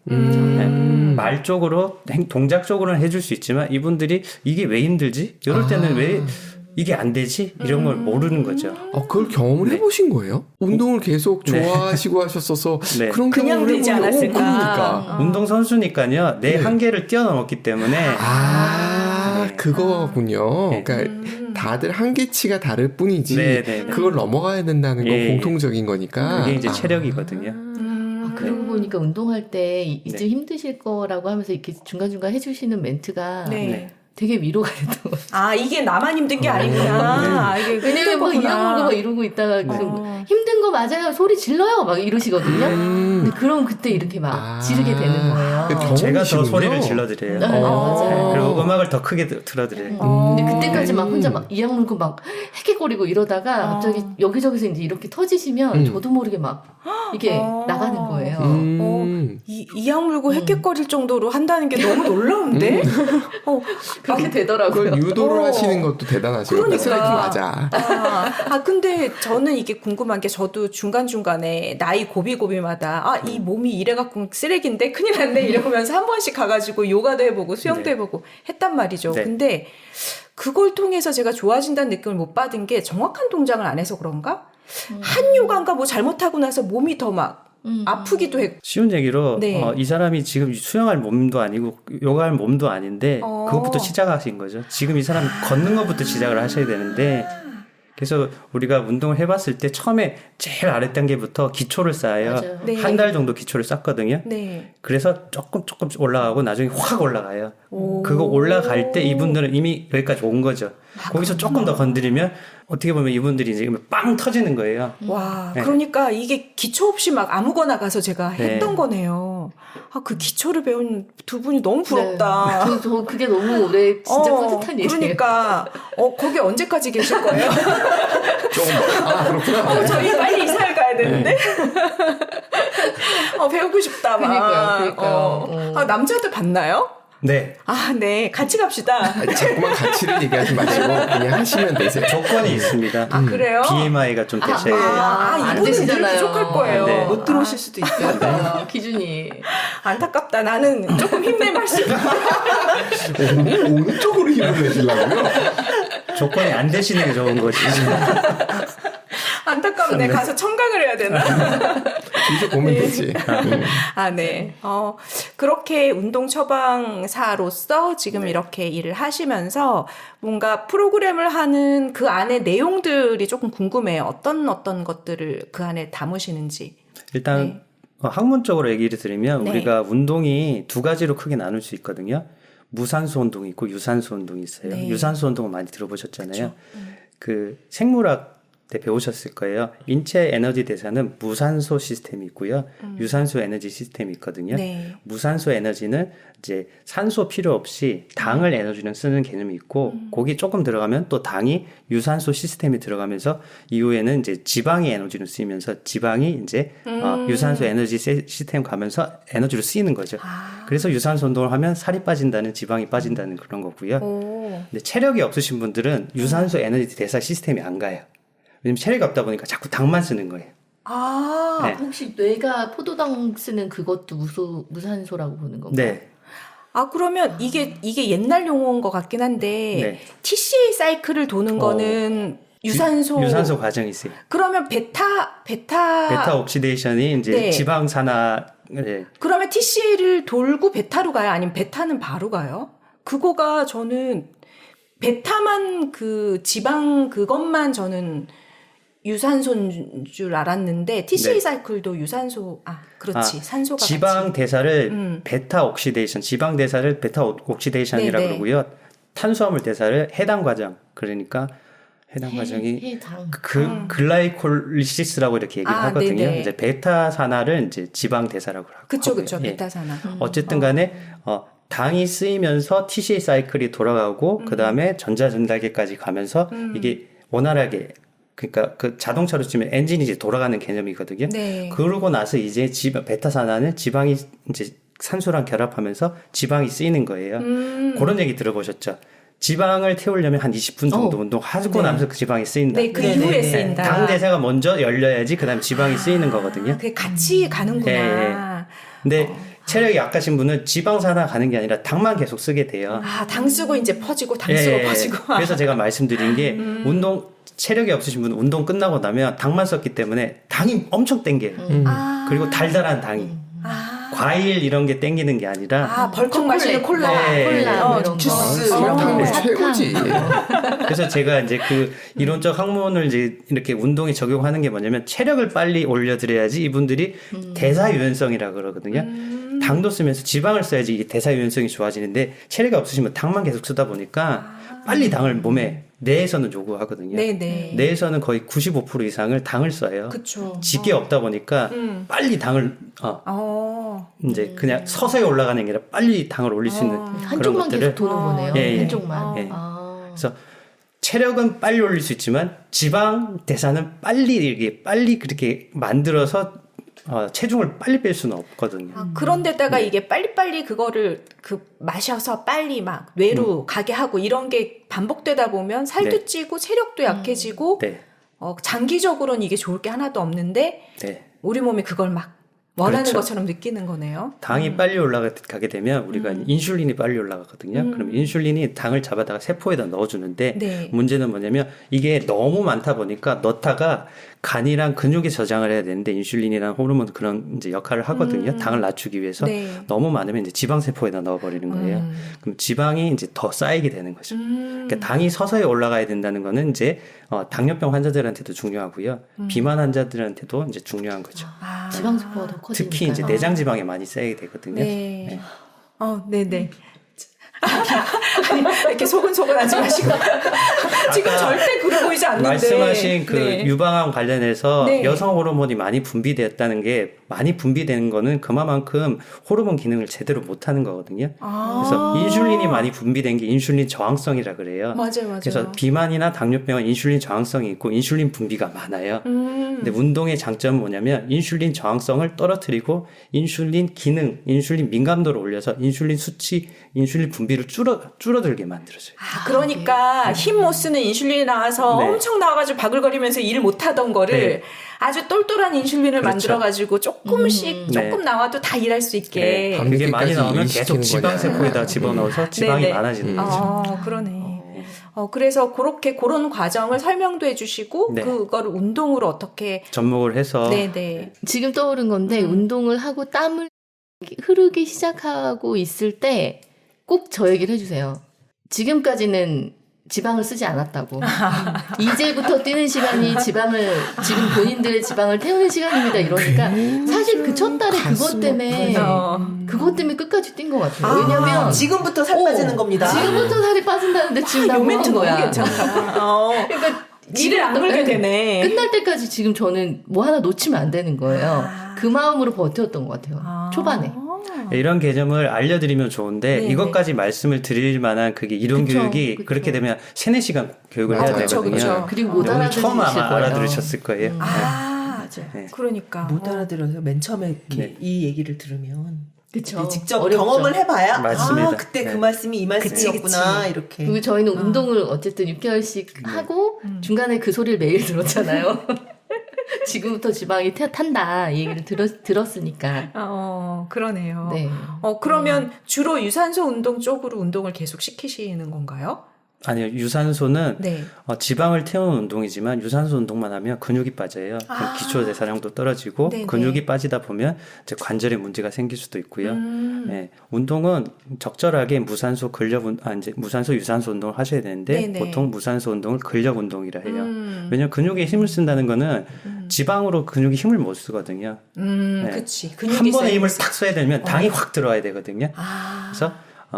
말 쪽으로 동작 쪽으로는 해줄 수 있지만 이분들이 이게 왜 힘들지? 이럴 때는 왜 이게 안 되지? 이런 걸 모르는 거죠. 그걸 경험을 해보신 거예요? 운동을 계속 좋아하시고 하셨어서 네. 그런 그냥 경험을 되지 해보면 않았을까? 그러니까. 운동 선수니까요. 내 네. 한계를 뛰어넘었기 때문에 네. 그거군요. 네. 그러니까 다들 한계치가 다를 뿐이지 네, 네, 네. 그걸 넘어가야 된다는 건 예. 공통적인 거니까. 그게 이제 체력이거든요. 그러고 보니까 운동할 때 이쯤 네. 힘드실 거라고 하면서 이렇게 중간중간 해주시는 멘트가 네. 되게 위로가 되더라고요. 이게 나만 힘든 게 아니구나. 이게 왜냐면 막 힘든 거구나. 이러고 막 이러고 있다가 좀 힘든 거 맞아요. 소리 질러요. 막 이러시거든요. 근데 그럼 그때 이렇게 막 지르게 되는 거예요. 제가 더 경험이시군요. 소리를 질러드려요. 네, 맞아요. 그리고 음악을 더 크게 들어드려요. 근데 그때까지 막 혼자 막 이악 물고 막 헥헥거리고 이러다가 갑자기 여기저기서 이제 이렇게 터지시면 저도 모르게 막 이게 나가는 거예요. 이악 물고 헥헥거릴 정도로 한다는 게 너무 놀라운데? 그렇게 되더라고요. 그걸 유도를 하시는 것도 대단하시고 그러니까. 스트라이크 맞아. 근데 저는 이게 궁금한 게 저도 중간중간에 나이 고비고비마다 이 몸이 이래갖고 쓰레기인데 큰일 났네 이러면서 한 번씩 가가지고 요가도 해보고 수영도 네. 해보고 했단 말이죠. 네. 근데 그걸 통해서 제가 좋아진다는 느낌을 못 받은 게 정확한 동작을 안 해서 그런가? 한 요가인가 뭐 잘못하고 나서 몸이 더 막 아프기도 했고. 쉬운 얘기로 네. 이 사람이 지금 수영할 몸도 아니고 요가할 몸도 아닌데 그것부터 시작하신 거죠. 지금 이 사람이 걷는 것부터 시작을 하셔야 되는데 그래서 우리가 운동을 해봤을 때 처음에 제일 아래 단계부터 기초를 쌓아요. 맞아요. 네. 한 달 정도 기초를 쌓거든요. 네. 그래서 조금 올라가고 나중에 확 올라가요. 그거 올라갈 때 이분들은 이미 여기까지 온 거죠. 거기서 조금 더 건드리면 어떻게 보면 이분들이 이제 빵 터지는 거예요. 와, 네. 그러니까 이게 기초 없이 막 아무거나 가서 제가 했던 네. 거네요. 그 기초를 배운 두 분이 너무 부럽다. 네. 저 그게 너무 오래 진짜 뿌듯한 일이에요. 그러니까 거기 언제까지 계실 거예요? 조금 그렇구나. 저희 빨리 이사를 가야 되는데. 배우고 싶다. 막. 그러니까요. 남자들 봤나요? 네. 네. 같이 갑시다. 자꾸만 가치를 얘기하지 마시고 그냥 하시면 되세요. 조건이 있습니다. 그래요? BMI가 좀 되셔야 돼요. 안 이분은 늘 되시잖아요. 부족할 거예요. 네. 못 들어오실 수도 있어요. 맞아요. 기준이. 안타깝다. 나는 조금 힘낼 말씀. 어느 쪽으로 힘을 내시려고요? 조건이 안 되시는 게 좋은 거지. 안타깝네. 가서 청강을 해야 되나? 이제 보면 되지. 네. 그렇게 운동 처방사로서 지금 이렇게 일을 하시면서 뭔가 프로그램을 하는 그 안에 내용들이 조금 궁금해요. 어떤 것들을 그 안에 담으시는지. 일단 네. 학문적으로 얘기를 드리면 네. 우리가 운동이 두 가지로 크게 나눌 수 있거든요. 무산소 운동이 있고 유산소 운동이 있어요. 네. 유산소 운동은 많이 들어보셨잖아요. 그 생물학 때 배우셨을 거예요. 인체 에너지 대사는 무산소 시스템이 있고요. 유산소 에너지 시스템이 있거든요. 네. 무산소 에너지는 이제 산소 필요 없이 당을 에너지로 쓰는 개념이 있고 거기 조금 들어가면 또 당이 유산소 시스템에 들어가면서 이후에는 이제 지방이 에너지로 쓰이면서 지방이 이제 유산소 에너지 시스템 가면서 에너지로 쓰이는 거죠. 그래서 유산소 운동을 하면 살이 빠진다는 지방이 빠진다는 그런 거고요. 근데 체력이 없으신 분들은 유산소 에너지 대사 시스템이 안 가요. 왜냐면 체력이 없다 보니까 자꾸 당만 쓰는 거예요. 네. 혹시 뇌가 포도당 쓰는 그것도 무산소라고 보는 건가요? 네. 그러면 이게 옛날 용어인 것 같긴 한데 네. TCA 사이클을 도는 거는 유산소 과정이 있어요. 그러면 베타 옥시데이션이 이제 네. 지방 산화. 네. 그러면 TCA를 돌고 베타로 가요? 아니면 베타는 바로 가요? 그거가 저는 베타만 그 지방 그것만 저는 유산소인 줄 알았는데 TCA 네. 사이클도 유산소 그렇지 산소가 지방 같이. 대사를 베타 옥시데이션, 지방 대사를 베타 옥시데이션이라고 네네. 그러고요. 탄수화물 대사를 해당 과정. 그러니까 해당 과정이 해당. 글라이콜리시스라고 이렇게 얘기를 하거든요. 네네. 이제 베타 산화를 이제 지방 대사라고 하고요. 그쵸 예. 베타산화. 어쨌든 간에 당이 쓰이면서 TCA 사이클이 돌아가고 그다음에 전자전달계까지 가면서 이게 원활하게 그러니까 그 자동차로 치면 엔진이 이제 돌아가는 개념이거든요. 네. 그러고 나서 이제 베타산화는 지방이 이제 산소랑 결합하면서 지방이 쓰이는 거예요. 그런 얘기 들어보셨죠? 지방을 태우려면 한 20분 정도 운동하고 나면서 그 지방이 쓰인다. 네, 그 이후에 쓰인다. 당 대사가 먼저 열려야지 그다음 지방이 쓰이는 거거든요. 그게 같이 가는구나. 근데 체력이 약하신 분은 지방 산화 가는 게 아니라 당만 계속 쓰게 돼요. 당 쓰고 이제 퍼지고 당 쓰고 퍼지고. 그래서 제가 말씀드린 게 체력이 없으신 분은 운동 끝나고 나면 당만 썼기 때문에 당이 엄청 땡겨요. 그리고 달달한 당이. 과일 이런 게 땡기는 게 아니라 벌컥 마시는 콜라, 콜라 이런 주스 거. 이런 거. 최고지. 그래서 제가 이제 그 이론적 학문을 이제 이렇게 운동에 적용하는 게 뭐냐면 체력을 빨리 올려드려야지 이분들이 대사 유연성이라 그러거든요. 당도 쓰면서 지방을 써야지 이게 대사 유연성이 좋아지는데 체력이 없으시면 당만 계속 쓰다 보니까 빨리 당을 몸에 뇌에서는 요구하거든요. 네네. 뇌에서는 거의 95% 이상을 당을 써요. 그쵸. 직이 없다 보니까 빨리 당을 이제 그냥 서서히 올라가는 게 아니라 빨리 당을 올릴 수 있는 그런 한쪽만 것들을 계속 도는 거네요. 예, 예. 한쪽만. 예. 아. 그래서 체력은 빨리 올릴 수 있지만 지방 대사는 빨리 그렇게 만들어서 체중을 빨리 뺄 수는 없거든요. 그런데다가 이게 빨리빨리 그거를 마셔서 빨리 막 뇌로 가게 하고 이런 게 반복되다 보면 살도 네. 찌고 체력도 약해지고 네. 장기적으로는 이게 좋을 게 하나도 없는데 네. 우리 몸이 그걸 막 원하는 그렇죠. 것처럼 느끼는 거네요. 당이 빨리 올라가게 되면 우리가 인슐린이 빨리 올라가거든요. 그럼 인슐린이 당을 잡아다가 세포에다 넣어주는데 네. 문제는 뭐냐면 이게 너무 많다 보니까 넣다가 간이랑 근육에 저장을 해야 되는데 인슐린이라는 호르몬 그런 이제 역할을 하거든요. 당을 낮추기 위해서 네. 너무 많으면 이제 지방 세포에다 넣어버리는 거예요. 그럼 지방이 이제 더 쌓이게 되는 거죠. 그러니까 당이 서서히 올라가야 된다는 거는 이제 당뇨병 환자들한테도 중요하고요. 비만 환자들한테도 이제 중요한 거죠. 지방 세포가 더 커지니까. 특히 이제 내장 지방이 많이 쌓이게 되거든요. 네. 네네. 아니, 이렇게 소근소근하지 마시고. 지금 절대 그래 보이지 않는데. 말씀하신 그 네. 유방암 관련해서 네. 여성 호르몬이 많이 분비되었다는 게 많이 분비되는 거는 그만큼 호르몬 기능을 제대로 못하는 거거든요. 그래서 인슐린이 많이 분비된 게 인슐린 저항성이라 그래요. 맞아요. 그래서 비만이나 당뇨병은 인슐린 저항성이 있고 인슐린 분비가 많아요. 근데 운동의 장점은 뭐냐면 인슐린 저항성을 떨어뜨리고 인슐린 기능, 인슐린 민감도를 올려서 인슐린 수치, 인슐린 분비를 줄어들게 만들어줘요. 그러니까 힘 못 쓰는 인슐린이 나와서 네. 엄청 나와가지고 바글거리면서 일을 못 하던 거를 네. 아주 똘똘한 인슐린을 그렇죠. 만들어가지고 조금씩 조금 네. 나와도 다 일할 수 있게. 네. 그게 많이 밤늦게까지 나오면 계속 일시키는 지방 거냐. 세포에다 집어넣어서 지방이 네네. 많아지는 거죠. 그러네. 그래서 그런 과정을 설명도 해주시고 네. 그거를 운동으로 어떻게. 접목을 해서 네네. 지금 떠오른 건데 운동을 하고 땀을 흐르기 시작하고 있을 때 꼭 저 얘기를 해주세요. 지금까지는 지방을 쓰지 않았다고. 이제부터 뛰는 시간이 지금 본인들의 지방을 태우는 시간입니다. 이러니까 사실 그 첫 달에 그것 때문에 끝까지 뛴 것 같아요. 왜냐면 지금부터 살 빠지는 겁니다. 지금부터 살이 빠진다는데 지금 요 나뭐 멘트 한 너무 거야. 괜찮다. 그러니까 일을 안 걸게 되네. 끝날 때까지 지금 저는 뭐 하나 놓치면 안 되는 거예요. 그 마음으로 버텼던 것 같아요. 초반에. 이런 개념을 알려드리면 좋은데 네, 이것까지 말씀을 드릴 만한 그게 이론 그쵸, 교육이 그쵸. 그렇게 되면 3-4시간 교육을 해야 그쵸, 되거든요. 그쵸. 그리고 못 근데 오늘 처음 알아들으실 거예요. 알아들으셨을 거예요. 맞아요. 네. 그러니까. 못 알아들어서 맨 처음에 이렇게 네. 이 얘기를 들으면 그쵸. 직접 어렵죠. 경험을 해봐야 맞습니다. 그때 네. 그 말씀이 이 말씀이었구나 이렇게. 그리고 저희는 운동을 어쨌든 6개월씩 하고 중간에 그 소리를 매일 들었잖아요. 지금부터 지방이 탄다 이 얘기를 들었으니까. 그러네요. 네. 그러면 주로 유산소 운동 쪽으로 운동을 계속 시키시는 건가요? 아니요, 유산소는 네. 지방을 태우는 운동이지만 유산소 운동만 하면 근육이 빠져요. 그럼 기초 대사량도 떨어지고 네네. 근육이 빠지다 보면 이제 관절에 문제가 생길 수도 있고요. 네, 운동은 적절하게 무산소 무산소 유산소 운동을 하셔야 되는데 네네. 보통 무산소 운동을 근력 운동이라 해요. 왜냐면 근육에 힘을 쓴다는 거는 지방으로 근육이 힘을 못 쓰거든요. 네. 그치. 한 번에 힘을 탁 써야 되면 당이 확 들어와야 되거든요. 아. 그래서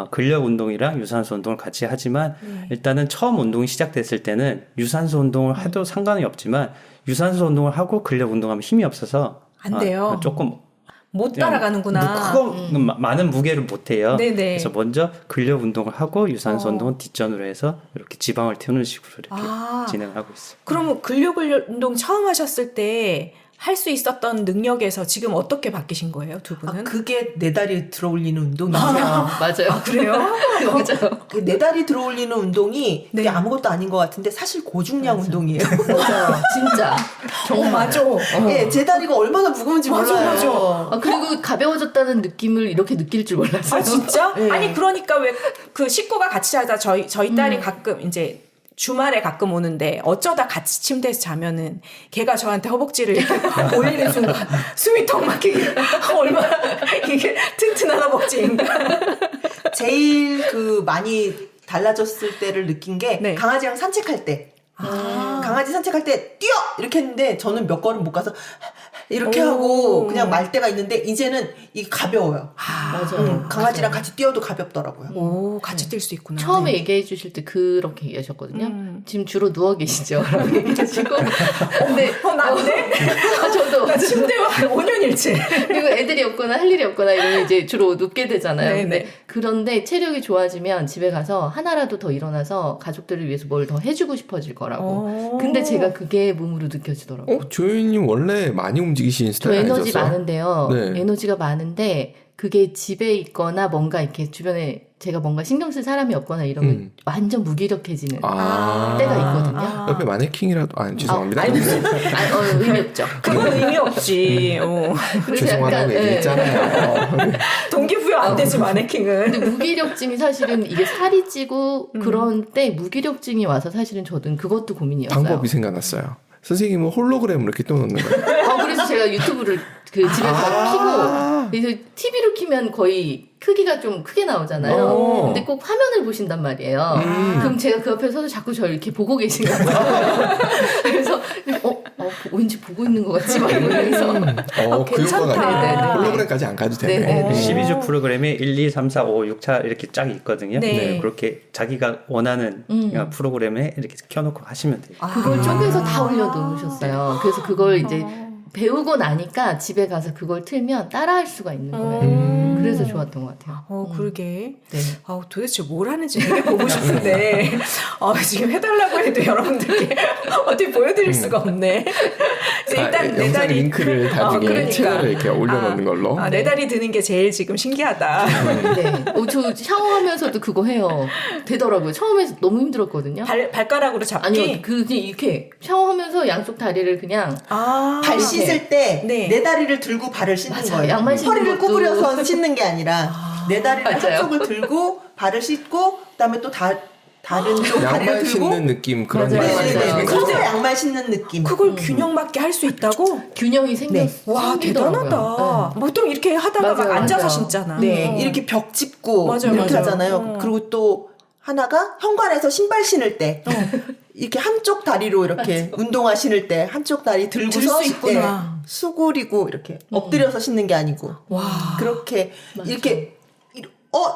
근력 운동이랑 유산소 운동을 같이 하지만 일단은 처음 운동이 시작됐을 때는 유산소 운동을 해도 상관이 없지만 유산소 운동을 하고 근력 운동하면 힘이 없어서 안 돼요. 조금 못 따라가는구나. 많은 무게를 못 해요. 네네. 그래서 먼저 근력 운동을 하고 유산소 운동은 뒷전으로 해서 이렇게 지방을 태우는 식으로 이렇게 진행을 하고 있어요. 그러면 근력 운동 처음 하셨을 때 할 수 있었던 능력에서 지금 어떻게 바뀌신 거예요, 두 분은? 그게 내 다리에 들어올리는 운동이죠. 맞아요. 그래요? 맞아요. 내 다리 들어올리는 운동이 네. 그게 아무것도 아닌 것 같은데 사실 고중량 운동이에요. 맞아요. 진짜. 정말. 맞아. 예, 제 다리가 얼마나 무거운지 몰라요. 그리고 가벼워졌다는 느낌을 이렇게 느낄 줄 몰랐어요. 진짜? 네. 아니 그러니까 왜 그 식구가 같이 자다 저희 딸이 가끔 이제 주말에 가끔 오는데 어쩌다 같이 침대에서 자면은 걔가 저한테 허벅지를 이렇게 올리는 순간 숨이 턱 막히게 얼마나 이게 튼튼한 허벅지인가. 제일 많이 달라졌을 때를 느낀 게 네. 강아지랑 산책할 때. 강아지 산책할 때 뛰어! 이렇게 했는데 저는 몇 걸음 못 가서 이렇게 하고 그냥 말 때가 있는데 이제는 이게 가벼워요. 맞아요. 강아지랑 같이 뛰어도 가볍더라고요. 오, 같이 뛸 수 있구나. 처음에 얘기해 주실 때 그렇게 얘기하셨거든요. 지금 주로 누워 계시죠? 라고 얘기하시고. 근데, 나인데? 저도. 나 침대와 5년일째. 그리고 애들이 없거나 할 일이 없거나 이러면 이제 주로 눕게 되잖아요. 네네. 근데 그런데 체력이 좋아지면 집에 가서 하나라도 더 일어나서 가족들을 위해서 뭘 더 해주고 싶어질 거라고. 근데 제가 그게 몸으로 느껴지더라고요. 조현님 원래 많이 움직이시는 저 스타일 에너지 아니셨어요? 많은데요. 네. 에너지가 많은데 그게 집에 있거나 뭔가 이렇게 주변에 제가 뭔가 신경 쓸 사람이 없거나 이러면 완전 무기력해지는 때가 있거든요. 옆에 마네킹이라도 죄송합니다. 의미 없죠. 그건 의미 없지. 그래서 죄송하다고 약간, 얘기했잖아요. 동기부여 안 되지, 마네킹은. 근데 무기력증이 사실은 이게 살이 찌고 그런 때 무기력증이 와서 사실은 저는 그것도 고민이었어요. 방법이 생각났어요. 선생님은 홀로그램을 이렇게 또 놓는 거예요. 그래서 제가 유튜브를 집에 가서 키고 그래서 TV로 키면 거의 크기가 좀 크게 나오잖아요. 근데 꼭 화면을 보신단 말이에요. 그럼 제가 그 앞에 서서 자꾸 저를 이렇게 보고 계신 거예요. 그래서 왠지 보고 있는 것 같지 막 이러면서 그 효과가 홀로그램까지 안 가도 되네. 12주 프로그램에 1, 2, 3, 4, 5, 6차 이렇게 쫙 있거든요. 네. 그렇게 자기가 원하는 프로그램에 이렇게 켜놓고 하시면 돼요. 그걸 쪼개서 다 올려놓으셨어요. 그래서 그걸 이제 배우고 나니까 집에 가서 그걸 틀면 따라할 수가 있는 거예요. 그래서 좋았던 것 같아요. 그러게. 네. 도대체 뭘 하는지 되게 보고 싶은데, 지금 해달라고 해도 여러분들께 어떻게 보여드릴 수가 없네. 일단 내 영상 다리. 링크를 나중에 그러니까. 채널에 이렇게 올려놓는 걸로. 내 다리 드는 게 제일 지금 신기하다. 네. 저 샤워하면서도 그거 해요. 되더라고요. 처음에 너무 힘들었거든요. 발가락으로 잡기? 아니요, 그게 이렇게 샤워하면서 양쪽 다리를 그냥 발 씻을 때 네. 내 다리를 들고 발을 씻는 맞아요. 거예요. 양말 신는 허리를 것도. 구부려서 씻는 게 아니라 내 다리를 맞아요. 한쪽을 들고 발을 씻고 그다음에 또 다른 쪽 다리를 양말 들고 신는 느낌 그런 맞아요, 거 맞아요. 말씀하시는 거죠? 서로 양말 신는 느낌. 그걸 균형 맞게 할 수 있다고? 균형이 와, 생기더라고요. 대단하다. 보통 이렇게 하다가 맞아요, 막 앉아서 맞아요. 신잖아. 네, 이렇게 벽 짚고 맞아요, 이렇게 맞아요. 하잖아요. 그리고 또 하나가 현관에서 신발 신을 때 이렇게 한쪽 다리로 이렇게 운동화 신을 때 한쪽 다리 들고서 들 수 있구나. 수그리고 이렇게 엎드려서 신는 게 아니고 그렇게 이렇게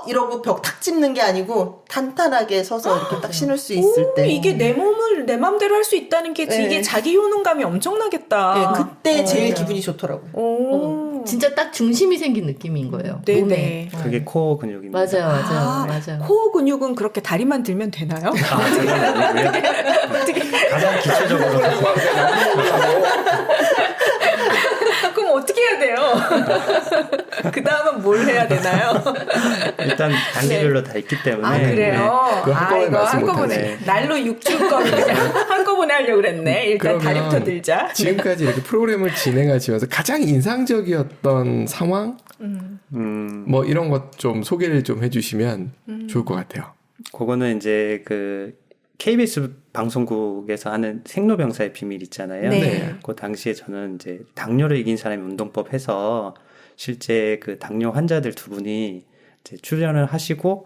이러고 벽 탁 짚는 게 아니고 탄탄하게 서서 이렇게 딱 신을 수 있을 때 이게 내 몸을 내 맘대로 할 수 있다는 게 네. 이게 자기 효능감이 엄청나겠다. 네, 그때 제일 기분이 좋더라고요. 진짜 딱 중심이 생긴 느낌인 거예요. 네네. 몸에. 그게 코어 근육입니다. 맞아요. 코어 근육은 그렇게 다리만 들면 되나요? 가장 기초적으로 그럼 어떻게 해야 돼요? 그 다음은 뭘 해야 되나요? 일단 단계별로 다 있기 때문에 그래요? 그거 한꺼번에 이거 말씀 한꺼번에 못하네. 날로 6주 거를 그냥 한꺼번에 하려고 그랬네. 일단 그러면 다리부터 들자. 지금까지 이렇게 프로그램을 진행하시면서 가장 인상적이었던 상황? 뭐 이런 것 좀 소개를 좀 해주시면 좋을 것 같아요. 그거는 이제 그 KBS 방송국에서 하는 생로병사의 비밀 있잖아요. 네. 그 당시에 저는 이제 당뇨를 이긴 사람이 운동법 해서 실제 그 당뇨 환자들 두 분이 이제 출연을 하시고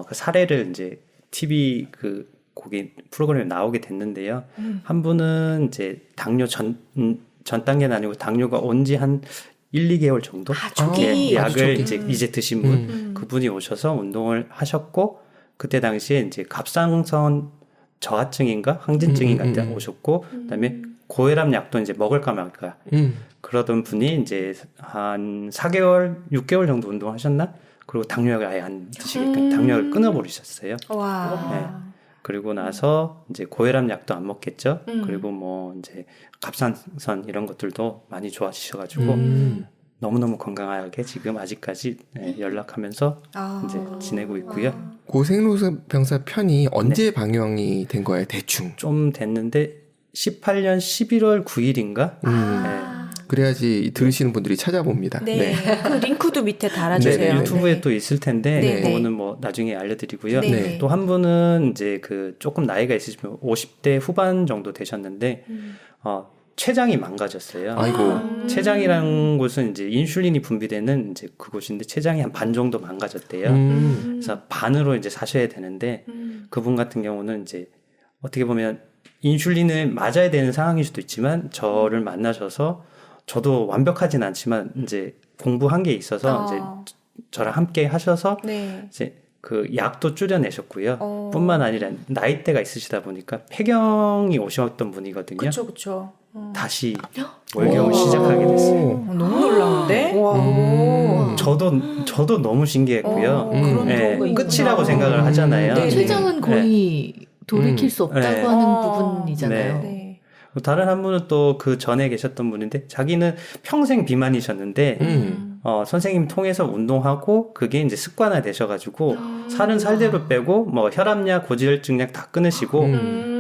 그 사례를 이제 TV 그 거기 프로그램에 나오게 됐는데요. 한 분은 이제 당뇨 전 단계는 아니고 당뇨가 온 지 한 1, 2개월 정도 초기. 아주 약을 초기. 이제 드신 분 그분이 오셔서 운동을 하셨고 그때 당시에 이제 갑상선 저하증인가 항진증인가 때 오셨고 그다음에 고혈압 약도 이제 먹을까 말까 그러던 분이 이제 한 4개월, 6개월 정도 운동하셨나? 그리고 당뇨약을 아예 안 드시니까 당뇨약을 끊어버리셨어요. 와. 네. 그리고 나서 이제 고혈압 약도 안 먹겠죠. 그리고 뭐 이제 갑상선 이런 것들도 많이 좋아지셔가지고 너무너무 건강하게 지금 아직까지 연락하면서 이제 지내고 있고요. 고생로병사 편이 언제 방영이 된 거예요, 대충? 좀 됐는데 18년 11월 9일인가? 그래야지 들으시는 분들이 찾아봅니다. 네. 그 링크도 밑에 달아주세요. 네, 유튜브에 또 있을 텐데 네. 그거는 뭐 나중에 알려드리고요. 네. 또 한 분은 이제 그 조금 나이가 있으시면 50대 후반 정도 되셨는데 췌장이 망가졌어요. 아이고. 췌장이라는 곳은 이제 인슐린이 분비되는 이제 그곳인데 췌장이 한 반 정도 망가졌대요. 그래서 반으로 이제 사셔야 되는데 그분 같은 경우는 이제 어떻게 보면 인슐린을 맞아야 되는 상황일 수도 있지만 저를 만나셔서 저도 완벽하진 않지만 이제 공부한 게 있어서 이제 저랑 함께 하셔서 네. 이제 그 약도 줄여내셨고요. 뿐만 아니라 나이대가 있으시다 보니까 폐경이 오셨던 분이거든요. 그렇죠. 다시 월경을 시작하게 됐어요. 너무 놀라운데? 저도 너무 신기했고요. 그런 네, 경우가 있구나. 끝이라고 생각을 하잖아요. 네. 췌장은 거의 돌이킬 수 없다고 네. 하는 부분이잖아요. 네. 다른 한 분은 또 그 전에 계셨던 분인데 자기는 평생 비만이셨는데 선생님 통해서 운동하고 그게 이제 습관화 되셔가지고 살은 살대로 빼고 뭐 혈압약, 고지혈증약 다 끊으시고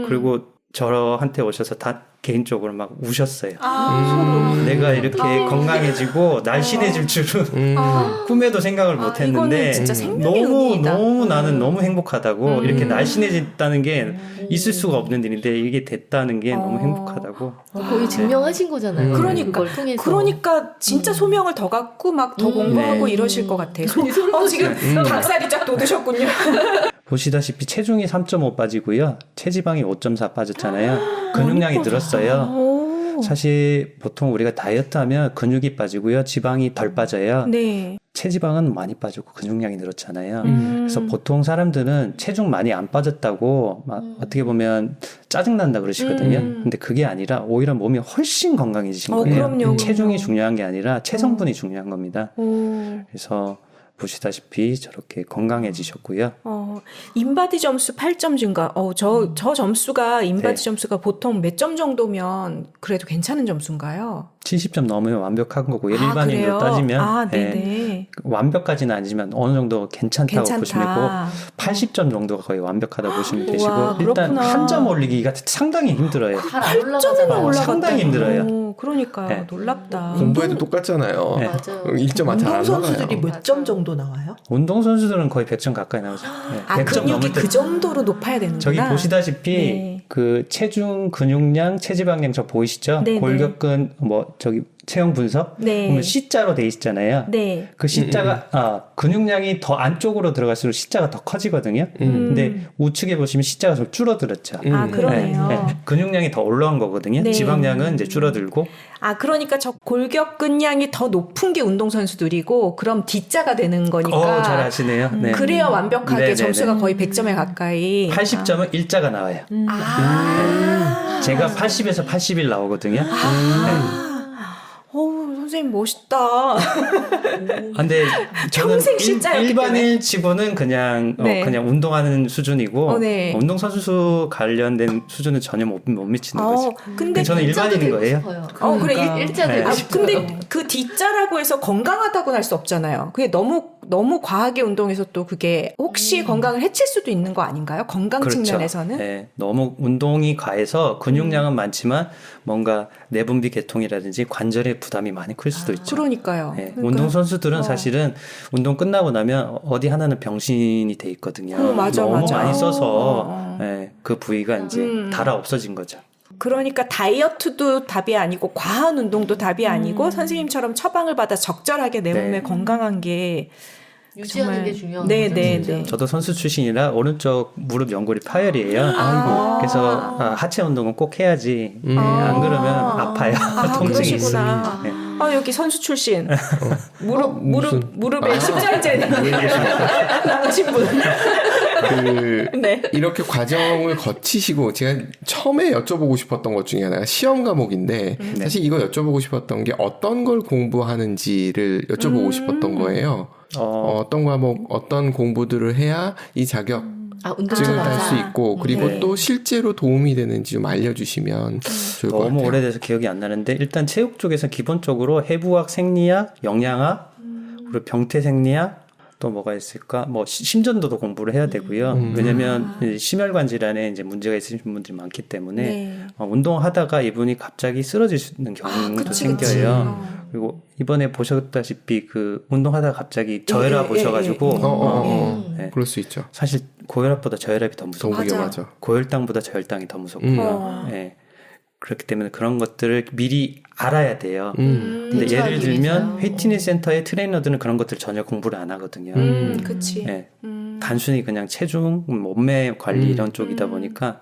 그리고 저한테 오셔서 다 개인적으로 막 우셨어요. 내가 이렇게 건강해지고 날씬해질 줄은 꿈에도 생각을 못했는데 이거는 진짜 생명의 의미이다. 너무 나는 너무 행복하다고 이렇게 날씬해졌다는 게 있을 수가 없는 일인데 이게 됐다는 게 너무 행복하다고. 거의 증명하신 거잖아요. 그걸 통해서. 그러니까 진짜 소명을 더 갖고 막 더 공부하고 네. 이러실 것 같아요. 지금 닭살이 쫙 돋으셨군요. 보시다시피 체중이 3.5 빠지고요. 체지방이 5.4 빠졌잖아요. 근육량이 늘었어요. 사실 보통 우리가 다이어트 하면 근육이 빠지고요. 지방이 덜 빠져요. 네. 체지방은 많이 빠지고 근육량이 늘었잖아요. 그래서 보통 사람들은 체중 많이 안 빠졌다고 막 어떻게 보면 짜증난다 그러시거든요. 근데 그게 아니라 오히려 몸이 훨씬 건강해지신 거예요. 그럼요. 체중이 중요한 게 아니라 체성분이 중요한 겁니다. 그래서 보시다시피 저렇게 건강해지셨고요. 인바디 점수 8점 증가. 저 점수가 인바디 네. 점수가 보통 몇 점 정도면 그래도 괜찮은 점수인가요? 70점 넘으면 완벽한 거고 그래요? 일반인으로 따지면 네네. 완벽까지는 아니지만 어느 정도 괜찮다고 보시면 되고 80점 정도가 거의 완벽하다고 보시면 되시고 와, 일단 그렇구나. 한 점 올리기가 상당히 힘들어요. 잘안 올라가잖아요. 상당히 힘들어요. 그러니까요. 네. 놀랍다. 공부해도 똑같잖아요. 네. 맞아요. 1점 잘 안 운동선수들이 나가요. 몇 점 정도 나와요? 운동선수들은 거의 100점 가까이 나오죠. 네. 100점 근육이 넘을 때 그 정도로 높아야 되는구나. 저기 보시다시피 네. 그 체중, 근육량, 체지방량 저 보이시죠? 네, 골격근 뭐 저기 체형 분석 네. 보면 C자로 돼 있잖아요. 네. 그 C자가 근육량이 더 안쪽으로 들어갈수록 C자가 더 커지거든요. 근데 우측에 보시면 C자가 좀 줄어들었죠. 그러네요. 근육량이 더 올라온 거거든요. 네. 지방량은 이제 줄어들고. 그러니까 저 골격근량이 더 높은 게 운동선수들이고, 그럼 D자가 되는 거니까. 잘 아시네요. 네. 그래야 완벽하게 네네네. 점수가 거의 100점에 가까이. 80점은 일자가 나와요. 제가 80에서 81 나오거든요. 선생님 멋있다. 근데 저는 평생 C자였기 일반인 치고는 그냥 네. 그냥 운동하는 수준이고 네. 운동 선수 관련된 수준은 전혀 못 미치는 거죠. 근데 저는 일반인인 되고 거예요. 싶어요. 그래 일자 되고 네. 싶어요. 근데 그 D자라고 해서 건강하다고는 할 수 없잖아요. 그게 너무 과하게 운동해서 또 그게 혹시 건강을 해칠 수도 있는 거 아닌가요? 건강 그렇죠. 측면에서는? 네, 너무 운동이 과해서 근육량은 많지만 뭔가 내분비 계통이라든지 관절에 부담이 많이 클 수도 있죠. 그러니까요. 네, 그러니까. 운동 선수들은 사실은 운동 끝나고 나면 어디 하나는 병신이 돼 있거든요. 맞아, 너무 맞아. 많이 써서 네, 그 부위가 이제 달아 없어진 거죠. 그러니까 다이어트도 답이 아니고 과한 운동도 답이 아니고 선생님처럼 처방을 받아 적절하게 내 몸에 네. 건강한 게 유지하는 정말- 게 중요한 네, 거죠. 네, 진짜. 네. 저도 선수 출신이라 오른쪽 무릎 연골이 파열이에요. 그래서 하체 운동은 꼭 해야지. 네, 안 그러면 아파요. 통증이 그러시구나. 있어요. 네. 여기 선수 출신. 무릎에 무슨- 십자인제 나가신 분. 네. 이렇게 과정을 거치시고 제가 처음에 여쭤보고 싶었던 것 중에 하나가 시험 과목인데 사실 이거 여쭤보고 싶었던 게 어떤 걸 공부하는지를 여쭤보고 싶었던 거예요. 어떤 과목, 어떤 공부들을 해야 이 자격증을 운동을 딸 수 있고 그리고 네. 또 실제로 도움이 되는지 좀 알려주시면 좋을 것 너무 같아요. 오래돼서 기억이 안 나는데 일단 체육 쪽에서 기본적으로 해부학, 생리학, 영양학, 그리고 병태 생리학 또 뭐가 있을까? 뭐 심전도도 공부를 해야 되고요. 왜냐면 이제 심혈관 질환에 이제 문제가 있으신 분들이 많기 때문에 네. 운동하다가 이분이 갑자기 쓰러지는 경우도 생겨요. 그리고 이번에 보셨다시피 그 운동하다가 갑자기 저혈압 오셔가지고 네. 그럴 수 있죠. 사실 고혈압보다 저혈압이 더 더 무서워요. 위험하죠. 고혈당보다 저혈당이 더 무섭고요. 예. 그렇기 때문에 그런 것들을 미리 알아야 돼요. 근데 대처하기 예를 들면 위해서요. 피트니스 센터의 트레이너들은 그런 것들 전혀 공부를 안 하거든요. 그치. 예. 단순히 그냥 체중, 몸매 관리 이런 쪽이다 보니까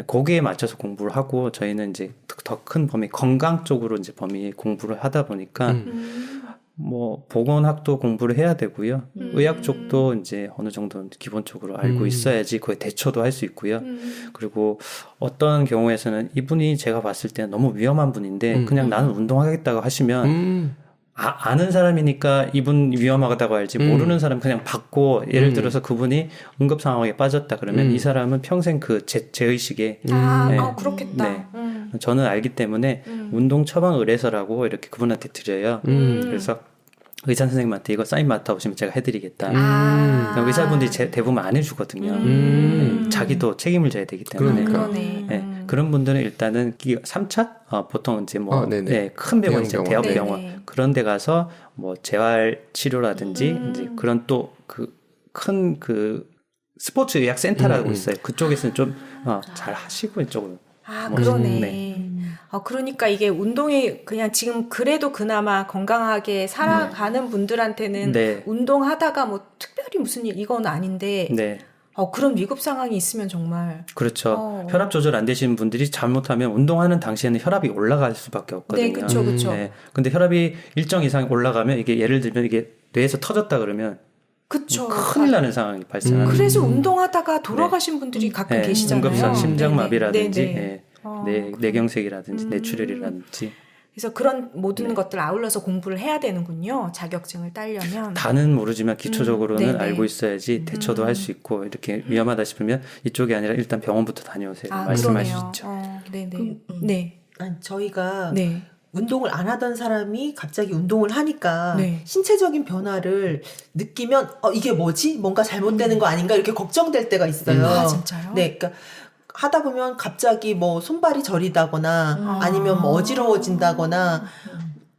거기에 맞춰서 공부를 하고 저희는 이제 더 큰 범위 건강 쪽으로 이제 범위 공부를 하다 보니까 뭐 보건학도 공부를 해야 되고요. 의학 쪽도 이제 어느 정도 기본적으로 알고 있어야지 거의 대처도 할 수 있고요. 그리고 어떤 경우에서는 이분이 제가 봤을 때는 너무 위험한 분인데 그냥 나는 운동하겠다고 하시면 아는 사람이니까 이분 위험하다고 알지 모르는 사람 그냥 받고 예를 들어서 그분이 응급 상황에 빠졌다 그러면 이 사람은 평생 그 제의식에 그렇겠다. 네. 저는 알기 때문에 운동 처방 의뢰서라고 이렇게 그분한테 드려요. 그래서 의사 선생님한테 이거 사인 맡아오시면 제가 해드리겠다. 의사분들이 대부분 안 해주거든요. 네, 자기도 책임을 져야 되기 때문에. 그러네. 그런 분들은 일단은 3차? 보통 이제 뭐, 큰 병원, 이제 대학병원. 그런 데 가서 뭐 재활 치료라든지 이제 그런 또 큰 스포츠 의학 센터라고 있어요. 그쪽에서는 좀 잘 하시고 이쪽으로. 그러네. 그러니까 이게 운동이 그냥 지금 그래도 그나마 건강하게 살아가는 분들한테는 운동하다가 뭐 특별히 무슨 일 이건 아닌데 그런 위급 상황이 있으면 정말 그렇죠. 혈압 조절 안 되시는 분들이 잘못하면 운동하는 당시에는 혈압이 올라갈 수밖에 없거든요. 네, 그렇죠, 그렇죠. 근데 혈압이 일정 이상 올라가면 이게 예를 들면 이게 뇌에서 터졌다 그러면 그쵸. 큰일 나는 상황이 발생하는. 그래서 운동하다가 돌아가신 분들이 가끔 계시잖아요. 응급상 심장마비라든지 뇌경색이라든지 뇌출혈이라든지. 그래서 그런 모든 것들 아울러서 공부를 해야 되는군요. 자격증을 따려면. 다는 모르지만 기초적으로는 알고 있어야지 대처도 할 수 있고 이렇게 위험하다 싶으면 이쪽이 아니라 일단 병원부터 다녀오세요. 말씀하시죠. 네. 저희가 운동을 안 하던 사람이 갑자기 운동을 하니까 신체적인 변화를 느끼면 이게 뭐지? 뭔가 잘못되는 거 아닌가? 이렇게 걱정될 때가 있어요. 진짜요? 네, 그러니까 하다 보면 갑자기 뭐 손발이 저리다거나 아니면 뭐 어지러워진다거나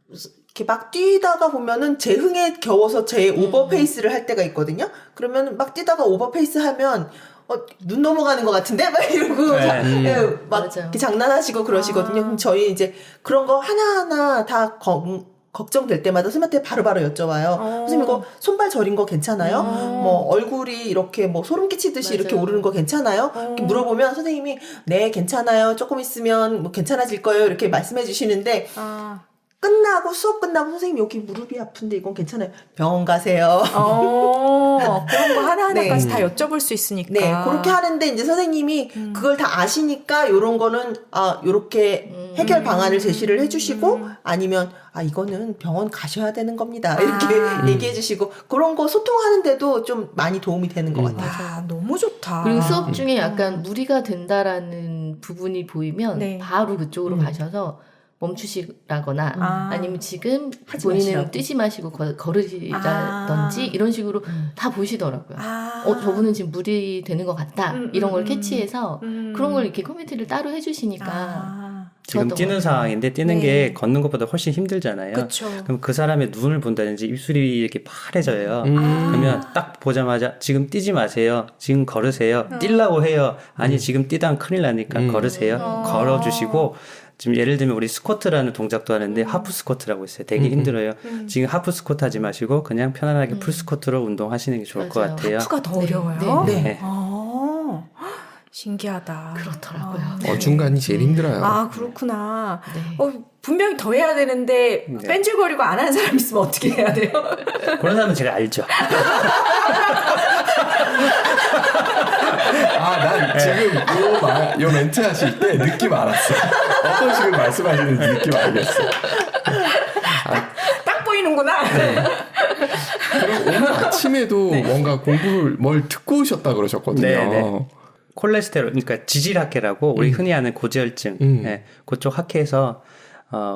이렇게 막 뛰다가 보면은 제 흥에 겨워서 제 오버페이스를 할 때가 있거든요. 그러면 막 뛰다가 오버페이스 하면 눈 넘어가는 것 같은데? 막 이러고 막 이렇게 장난하시고 그러시거든요. 그럼 저희 이제 그런 거 하나하나 다 걱정될 때마다 선생님한테 바로바로 여쭤봐요. 선생님 이거 손발 저린 거 괜찮아요? 뭐 얼굴이 이렇게 뭐 소름 끼치듯이 이렇게 오르는 거 괜찮아요? 이렇게 물어보면 선생님이 네 괜찮아요. 조금 있으면 뭐 괜찮아질 거예요. 이렇게 말씀해 주시는데 수업 끝나고 선생님 여기 무릎이 아픈데 이건 괜찮아요. 병원 가세요. 그런 거 하나하나까지 다 여쭤볼 수 있으니까. 네, 그렇게 하는데 이제 선생님이 그걸 다 아시니까 요런 거는 요렇게 해결 방안을 제시를 해주시고 아니면 이거는 병원 가셔야 되는 겁니다. 이렇게 얘기해 주시고 그런 거 소통하는데도 좀 많이 도움이 되는 것 같아요. 너무 좋다. 그리고 수업 중에 약간 무리가 된다라는 부분이 보이면 바로 그쪽으로 가셔서 멈추시라거나 아니면 지금 본인은 뛰지 마시고 걸으시라든지 이런 식으로 다 보시더라고요. 저분은 지금 무리 되는 것 같다. 이런 걸 캐치해서 그런 걸 이렇게 코멘트를 따로 해주시니까 지금 뛰는 상황인데 뛰는 게 걷는 것보다 훨씬 힘들잖아요. 그쵸. 그럼 그 사람의 눈을 본다든지 입술이 이렇게 파래져요. 그러면 딱 보자마자 지금 뛰지 마세요. 지금 걸으세요. 뛰려고 해요. 아니 지금 뛰다가 큰일 나니까 걸으세요. 걸어주시고 지금 예를 들면 우리 스쿼트라는 동작도 하는데 하프 스쿼트라고 있어요. 되게 힘들어요. 지금 하프 스쿼트 하지 마시고 그냥 편안하게 풀 스쿼트로 운동하시는 게 좋을 것 같아요. 하프가 더 어려워요? 네. 신기하다. 그렇더라고요. 중간이 제일 힘들어요. 그렇구나. 분명히 더 해야 되는데 뺀질거리고 안 하는 사람 있으면 어떻게 해야 돼요? 그런 사람은 제가 알죠. 난 지금 요 멘트 하실 때 느낌 알았어. 어떤 식으로 말씀하시는지 느낌 알겠어. 딱 보이는구나. 그럼 오늘 아침에도 뭔가 공부를 뭘 듣고 오셨다 그러셨거든요. 콜레스테롤, 그러니까 지질학회라고 우리 흔히 아는 고지혈증, 그쪽 학회에서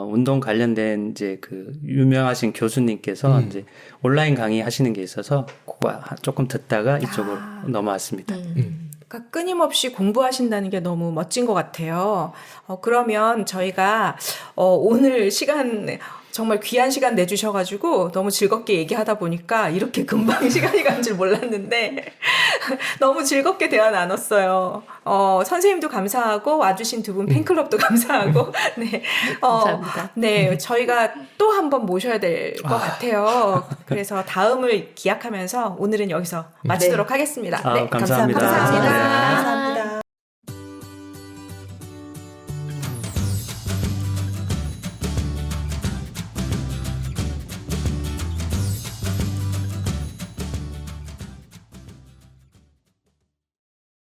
운동 관련된 이제 그 유명하신 교수님께서 이제 온라인 강의 하시는 게 있어서 그거 조금 듣다가 이쪽으로 넘어왔습니다. 그러니까 끊임없이 공부하신다는 게 너무 멋진 것 같아요. 그러면 저희가 오늘 시간 정말 귀한 시간 내주셔가지고 너무 즐겁게 얘기하다 보니까 이렇게 금방 시간이 간 줄 몰랐는데 너무 즐겁게 대화 나눴어요. 선생님도 감사하고 와주신 두 분 팬클럽도 감사하고 감사합니다. 네, 저희가 또 한 번 모셔야 될 것 같아요. 그래서 다음을 기약하면서 오늘은 여기서 마치도록 하겠습니다. 감사합니다. 감사합니다.